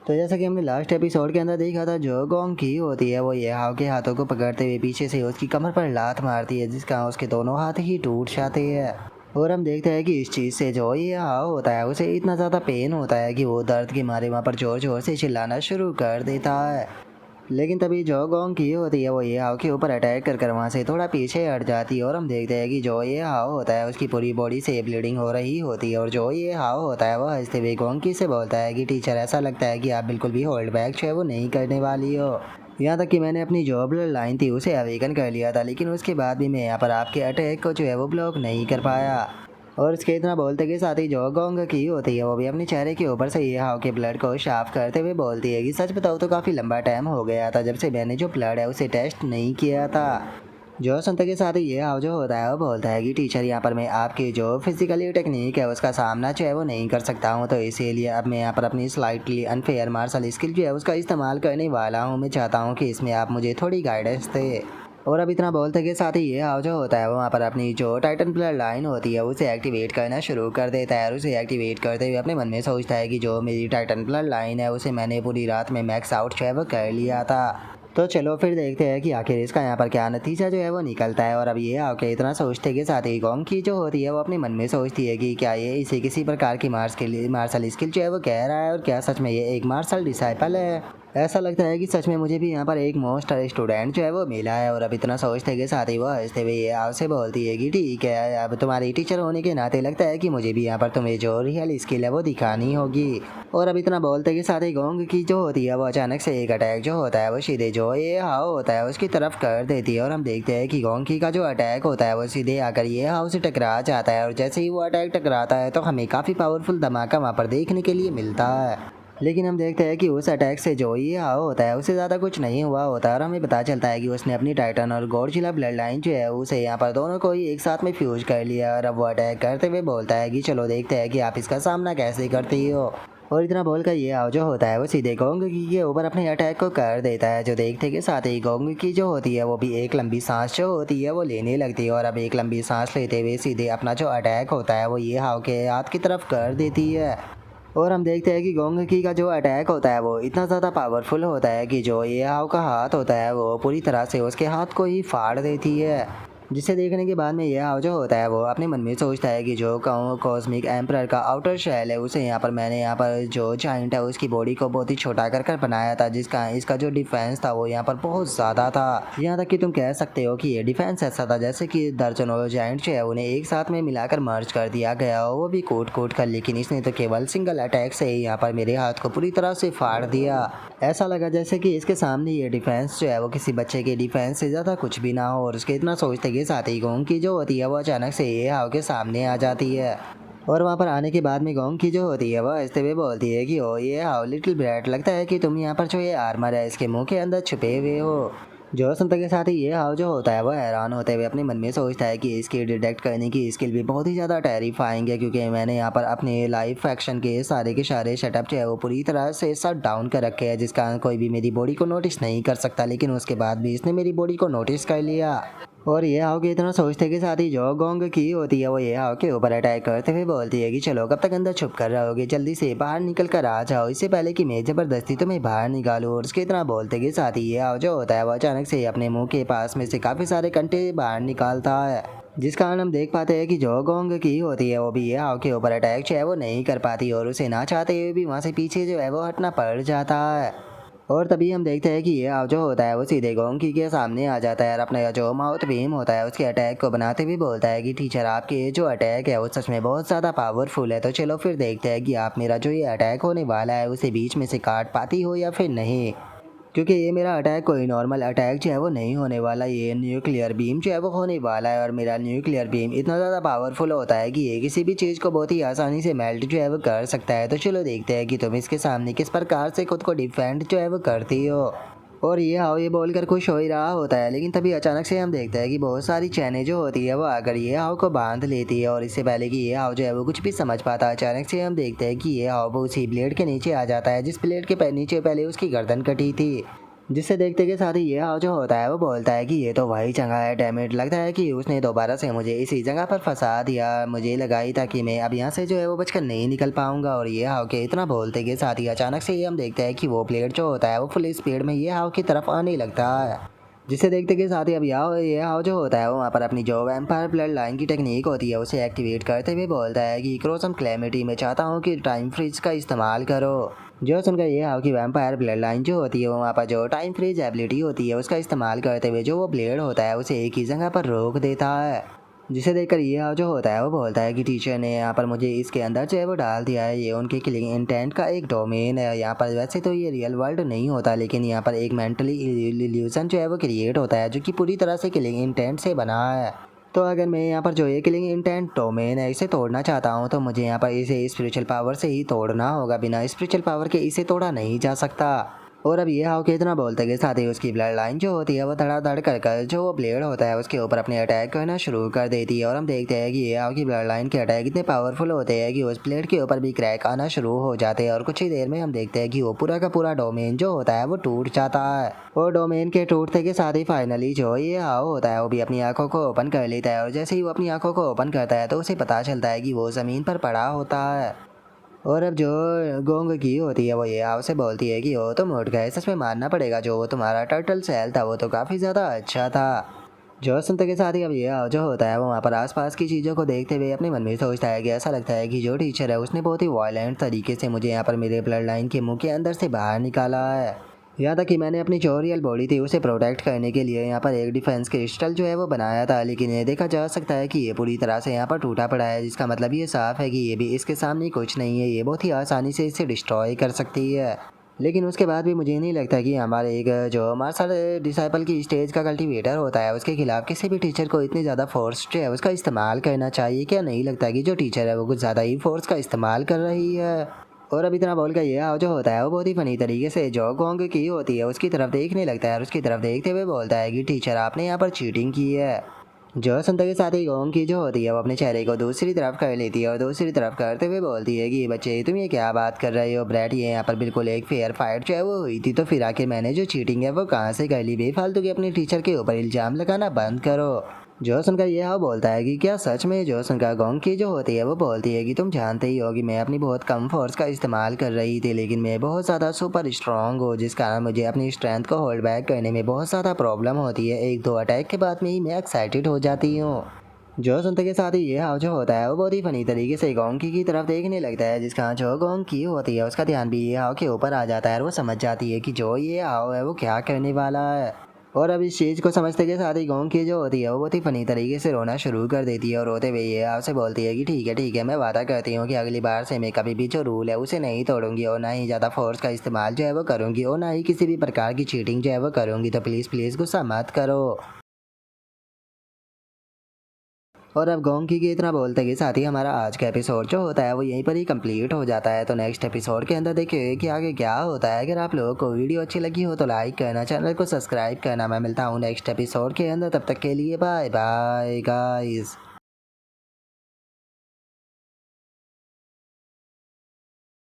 तो जैसा कि हमने लास्ट एपिसोड के अंदर देखा था, जो गोंग की होती है वो ये हाव के हाथों को पकड़ते हुए पीछे से उसकी कमर पर लात मारती है, जिसका उसके दोनों हाथ ही टूट जाते हैं। और हम देखते हैं कि इस चीज़ से जो ये हाव होता है उसे इतना ज़्यादा पेन होता है कि वो दर्द के मारे वहाँ पर ज़ोर ज़ोर से चिल्लाना शुरू कर देता है। लेकिन तभी जो गोंग की होती है वो ये हाव के ऊपर अटैक कर वहाँ से थोड़ा पीछे हट जाती है। और हम देखते हैं कि जो ये हाव होता है उसकी पूरी बॉडी से ब्लीडिंग हो रही होती है। और जो ये हाव होता है वो हंसते हुए गोंग की से बोलता है कि टीचर, ऐसा लगता है कि आप बिल्कुल भी होल्ड बैक जो है वो नहीं करने वाली हो। यहाँ तक कि मैंने अपनी जो ब्लड लाइन थी उसे अवेकन कर लिया था, लेकिन उसके बाद भी मैं यहाँ पर आपके अटैक को जो है वो ब्लॉक नहीं कर पाया। और इसके इतना बोलते के साथ ही जो गोंग की होती है वो भी अपने चेहरे के ऊपर से ये हाव के ब्लड को साफ करते हुए बोलती है कि सच बताओ तो काफ़ी लंबा टाइम हो गया था जब से मैंने जो ब्लड है उसे टेस्ट नहीं किया था। जो सुनते के साथ ही ये हाव जो होता है वो बोलता है कि टीचर, यहाँ पर मैं आपकी जो फिजिकली टेक्निक है उसका सामना जो है वो नहीं कर सकता हूँ, तो इसीलिए अब मैं यहाँ पर अपनी स्लाइटली अनफेयर मार्शल स्किल जो है उसका इस्तेमाल करने वाला हूँ। मैं चाहता हूँ कि इसमें आप मुझे थोड़ी गाइडेंस दे। और अब इतना बोलते के साथ ही ये हाव जो होता है वो वहाँ पर अपनी जो टाइटन ब्लड लाइन होती है उसे एक्टिवेट करना शुरू कर देता है। और उसे एक्टिवेट करते हुए अपने मन में सोचता है कि जो मेरी टाइटन ब्लड लाइन है उसे मैंने पूरी रात में मैक्स आउट जो है वो कर लिया था। तो चलो फिर देखते हैं कि आखिर इसका यहाँ पर क्या नतीजा जो है वो निकलता है। और अब ये आके इतना सोचते के साथ ही गोंग की जो होती है वो अपने मन में सोचती है कि क्या ये इसे किसी प्रकार की मार्शल स्किल जो है वो कह रहा है, और क्या सच में ये एक मार्शल डिसाइपल है। ऐसा लगता है कि सच में मुझे भी यहाँ पर एक मोस्ट स्टूडेंट जो है वो मिला है। और अब इतना सोचते के साथ ही वो हंसते हुए ये आपसे बोलती है कि ठीक है, अब तुम्हारी टीचर होने के नाते लगता है कि मुझे भी यहाँ पर तुम्हें जो रियल स्किल है वो दिखानी होगी। और अब इतना बोलते के साथ ही गोंग की जो होती है वो अचानक से एक अटैक जो होता है वो सीधे जो ये हाव होता है उसकी तरफ कर देती है। और हम देखते हैं कि गोंग की का जो अटैक होता है वो सीधे आकर ये हाव से टकरा जाता है। और जैसे ही वो अटैक टकराता है तो हमें काफ़ी पावरफुल धमाका वहाँ पर देखने के लिए मिलता है। लेकिन हम देखते हैं कि उस अटैक से जो ये हाव होता है उसे ज़्यादा कुछ नहीं हुआ होता है। और हमें पता चलता है कि उसने अपनी टाइटन और गॉडजिला ब्लड लाइन जो है उसे यहाँ पर दोनों को ही एक साथ में फ्यूज कर लिया। और अब वो अटैक करते हुए बोलता है कि चलो देखते हैं कि आप इसका सामना कैसे करती हो। और इतना बोलकर ये हाव जो होता है वो सीधे गोंग की के ऊपर अपने अटैक को कर देता है। जो देखते के साथ ही गोंग की जो होती है वो भी एक लंबी सांस जो होती है वो लेने लगती है। और अब एक लंबी सांस लेते हुए सीधे अपना जो अटैक होता है वो ये हाव के हाथ की तरफ कर देती है। और हम देखते हैं कि गोंग की का जो अटैक होता है वो इतना ज़्यादा पावरफुल होता है कि जो ये हाव का हाथ होता है वो पूरी तरह से उसके हाथ को ही फाड़ देती है। जिसे देखने के बाद में ये हाव जो होता है वो अपने मन में सोचता है कि जो कॉस्मिक एम्परर का आउटर शेल है उसे यहाँ पर मैंने यहाँ पर जो जाइंट है उसकी बॉडी को बहुत ही छोटा कर बनाया था, जिसका इसका जो डिफेंस था वो यहाँ पर बहुत ज़्यादा था। यहाँ तक कि तुम कह सकते हो कि ये डिफेंस ऐसा था जैसे कि दर्जनों जाइंट जो है उन्हें एक साथ में मिलाकर मर्ज कर दिया गया हो, वो भी कूट कर। लेकिन इसने तो केवल सिंगल अटैक से ही यहाँ पर मेरे हाथ को पूरी तरह से फाड़ दिया। ऐसा लगा जैसे कि इसके सामने ये डिफेंस जो है वो किसी बच्चे के डिफेंस से ज़्यादा कुछ भी ना हो। और उसके इतना सोचते के साथ ही गोंग की जो होती है वो अचानक से ये हाव के सामने आ जाती है। और वहाँ पर आने के बाद में गोंग की जो होती है वो हंसते हुए बोलती है कि ओ ये हाव लिटिल ब्रैट, लगता है कि तुम यहाँ पर जो ये आर्मर है इसके मुंह के अंदर छुपे हुए हो। जो सुनते के साथ ही ये हाव जो होता है वो हैरान होते हुए अपने मन में सोचता है कि इसकी डिटेक्ट करने की स्किल भी बहुत ही ज़्यादा टेरिफाइंग है, क्योंकि मैंने यहाँ पर अपने लाइफ एक्शन के सारे सेटअप जो है वो पूरी तरह से शट डाउन कर रखे हैं, जिसका कोई भी मेरी बॉडी को नोटिस नहीं कर सकता। लेकिन उसके बाद भी इसने मेरी बॉडी को नोटिस कर लिया। और ये हाव के इतना सोचते के साथ ही जो गोंग की होती है वो ये हाव के ऊपर अटैक करते हुए बोलती है कि चलो कब तक अंदर छुप कर रहोगे, जल्दी से बाहर निकल कर आ जाओ, इससे पहले कि मैं ज़बरदस्ती तुम्हें बाहर निकालूँ। और उसके इतना बोलते के साथ ही ये हाव जो होता है वो अचानक से अपने मुंह के पास में से काफ़ी सारे कंटे बाहर निकालता है, जिस कारण हम देख पाते हैं कि जो गोंग की होती है वो भी ये हाव के ऊपर अटैक जो है वो नहीं कर पाती। और उसे ना चाहते हुए भी वहाँ से पीछे जो है वो हटना पड़ जाता है। और तभी हम देखते हैं कि ये हाव जो होता है वो सीधे गोंग की के सामने आ जाता है और अपने जो माउथ बीम होता है उसके अटैक को बनाते हुए बोलता है कि टीचर, आपके जो अटैक है वो सच में बहुत ज़्यादा पावरफुल है, तो चलो फिर देखते हैं कि आप मेरा जो ये अटैक होने वाला है उसे बीच में से काट पाती हो या फिर नहीं। क्योंकि ये मेरा अटैक कोई नॉर्मल अटैक जो है वो नहीं होने वाला, ये न्यूक्लियर बीम जो है वो होने वाला है। और मेरा न्यूक्लियर बीम इतना ज़्यादा पावरफुल होता है कि ये किसी भी चीज़ को बहुत ही आसानी से मेल्ट जो है वो कर सकता है। तो चलो देखते हैं कि तुम इसके सामने किस प्रकार से खुद को डिफेंड जो है वो करती हो। और ये हाव ये बोलकर खुश हो ही रहा होता है, लेकिन तभी अचानक से हम देखते हैं कि बहुत सारी चैनें जो होती है वो आकर ये हाव को बांध लेती है। और इससे पहले कि ये हाव जो है वो कुछ भी समझ पाता, अचानक से हम देखते हैं कि ये हाव वो उसी ब्लेड के नीचे आ जाता है जिस ब्लेड के नीचे पहले उसकी गर्दन कटी थी। जिसे देखते के साथ ही ये हाव जो होता है वो बोलता है कि ये तो वही जगह है, डैमेट लगता है कि उसने दोबारा से मुझे इसी जगह पर फंसा दिया। मुझे लगा ही था कि मैं अब यहाँ से जो है वो बचकर नहीं निकल पाऊंगा। और ये हाव के इतना बोलते के साथ ही अचानक से हम देखते हैं कि वो प्लेट जो होता है वो फुल स्पीड में ये हाव की तरफ आने लगता है। जिसे देखते के साथ ही अब ये हाव जो होता है वो वहाँ पर अपनी जो वैम्पायर ब्लड लाइन की टेक्निक होती है उसे एक्टिवेट करते हुए बोलता है कि क्रोसम क्लैमिटी में चाहता हूँ कि टाइम फ्रीज का इस्तेमाल करो। जो सुनकर ये हाव की वैम्पायर ब्लड लाइन जो होती है वो वहाँ पर जो टाइम फ्रीज एबिलिटी होती है उसका इस्तेमाल करते हुए जो वो ब्लेड होता है उसे एक ही जगह पर रोक देता है। जिसे देखकर ये हाव जो होता है वो बोलता है कि टीचर ने यहाँ पर मुझे इसके अंदर जो है वो डाल दिया है, ये उनके किलिंग इंटेंट का एक डोमेन है। यहाँ पर वैसे तो ये रियल वर्ल्ड नहीं होता, लेकिन यहाँ पर एक मेंटली इल्यूजन जो है वो क्रिएट होता है जो कि पूरी तरह से किलिंग इंटेंट से बना है। तो अगर मैं यहाँ पर जो ये किलिंग इंटेंट डोमेन है इसे तोड़ना चाहता हूँ तो मुझे यहाँ पर इसे स्पिरिचुअल पावर से ही तोड़ना होगा, बिना स्पिरिचुअल पावर के इसे तोड़ा नहीं जा सकता। और अब ये हाव के इतना बोलते के साथ ही उसकी ब्लड लाइन जो होती है वो धड़ाधड़ कर जो वो ब्लेड होता है उसके ऊपर अपने अटैक करना शुरू कर देती है। और हम देखते हैं कि ये हाव की ब्लड लाइन के अटैक इतने पावरफुल होते हैं कि उस ब्लेड के ऊपर भी क्रैक आना शुरू हो जाते हैं। और कुछ ही देर में हम देखते हैं कि वो पूरा का पूरा डोमेन जो होता है वो टूट जाता है। और डोमेन के टूटते के साथ ही फाइनली जो ये हाव होता है वो भी अपनी आंखों को ओपन कर लेता है। और जैसे ही वो अपनी आंखों को ओपन करता है तो उसे पता चलता है कि वो ज़मीन पर पड़ा होता है। और अब जो गोंग की होती है वो ये हाव से बोलती है कि वो तुम उठ गए, सच में मानना पड़ेगा जो वो तुम्हारा टर्टल सेल था वो तो काफ़ी ज़्यादा अच्छा था। जो सुनते के साथ ही अब ये हाव जो होता है वो वहाँ पर आसपास की चीज़ों को देखते हुए अपने मन में सोचता है कि ऐसा लगता है कि जो टीचर है उसने बहुत ही वायलेंट तरीके से मुझे यहाँ पर मेरे ब्लड लाइन के मुंह के अंदर से बाहर निकाला है। यहाँ तक कि मैंने अपनी जो रियल बॉडी थी उसे प्रोटेक्ट करने के लिए यहाँ पर एक डिफेंस क्रिस्टल जो है वो बनाया था, लेकिन ये देखा जा सकता है कि ये पूरी तरह से यहाँ पर टूटा पड़ा है, जिसका मतलब ये साफ है कि ये भी इसके सामने कुछ नहीं है, ये बहुत ही आसानी से इसे डिस्ट्रॉय कर सकती है। लेकिन उसके बाद भी मुझे नहीं लगता कि हमारे एक जो मार्शल डिसाइपल की स्टेज का कल्टीवेटर होता है उसके खिलाफ किसी भी टीचर को इतनी ज़्यादा फोर्स जो है उसका इस्तेमाल करना चाहिए। क्या नहीं लगता कि जो टीचर है वो कुछ ज़्यादा ही फोर्स का इस्तेमाल कर रही है। और अब इतना बोल कर ये हाव जो होता है वो बहुत ही फनी तरीके से जो गोंग की होती है उसकी तरफ देखने लगता है और उसकी तरफ देखते हुए बोलता है कि टीचर आपने यहाँ पर चीटिंग की है। जो सुनते के साथ ही गोंग की जो होती है वो अपने चेहरे को दूसरी तरफ कर लेती है और दूसरी तरफ करते हुए बोलती है कि बच्चे तुम ये क्या बात कर रहे हो ब्रैट, ये यहाँ पर बिल्कुल एक फेयर फाइट जो है वो हुई थी, तो फिर आखिर मैंने जो चीटिंग है वो कहाँ से कर ली, बेफालतू के अपने टीचर के ऊपर इल्ज़ाम लगाना बंद करो। जो सुनकर ये हाव बोलता है कि क्या सच में। जो सुनकर गोंग की जो होती है वो बोलती है कि तुम जानते ही हो कि मैं अपनी बहुत कम फोर्स का इस्तेमाल कर रही थी, लेकिन मैं बहुत ज़्यादा सुपर स्ट्रांग हूँ, जिस कारण मुझे अपनी स्ट्रेंथ को होल्ड बैक करने में बहुत ज़्यादा प्रॉब्लम होती है। एक दो अटैक के बाद में ही मैं एक्साइटेड हो जाती हूँ। जो सुनते के साथ ही ये हाव जो होता है वो बहुत ही फनी तरीके से गोंकी की तरफ देखने लगता है, जिसका जो गोंकी होती है उसका ध्यान भी ये हाव के ऊपर आ जाता है और वो समझ जाती है कि जो ये हाव है वो क्या करने वाला है। और अब इस चीज़ को समझते के साथ ही गोंकी जो होती है वो बहुत ही फनी तरीके से रोना शुरू कर देती है और रोते हुए ये हाव से बोलती है कि ठीक है मैं वादा करती हूँ कि अगली बार से मैं कभी भी जो रूल है उसे नहीं तोड़ूंगी और ना ही ज़्यादा फोर्स का इस्तेमाल जो है वो करूँगी और ना ही किसी भी प्रकार की चीटिंग जो है वो करूँगी, तो प्लीज़ प्लीज़ गुस्सा मत करो। और अब गोंकी के इतना बोलते के साथ ही हमारा आज का एपिसोड जो होता है वो यहीं पर ही कंप्लीट हो जाता है। तो नेक्स्ट एपिसोड के अंदर देखिए कि आगे क्या होता है। अगर आप लोगों को वीडियो अच्छी लगी हो तो लाइक करना, चैनल को सब्सक्राइब करना। मैं मिलता हूँ नेक्स्ट एपिसोड के अंदर, तब तक के लिए बाय बाय गाइस।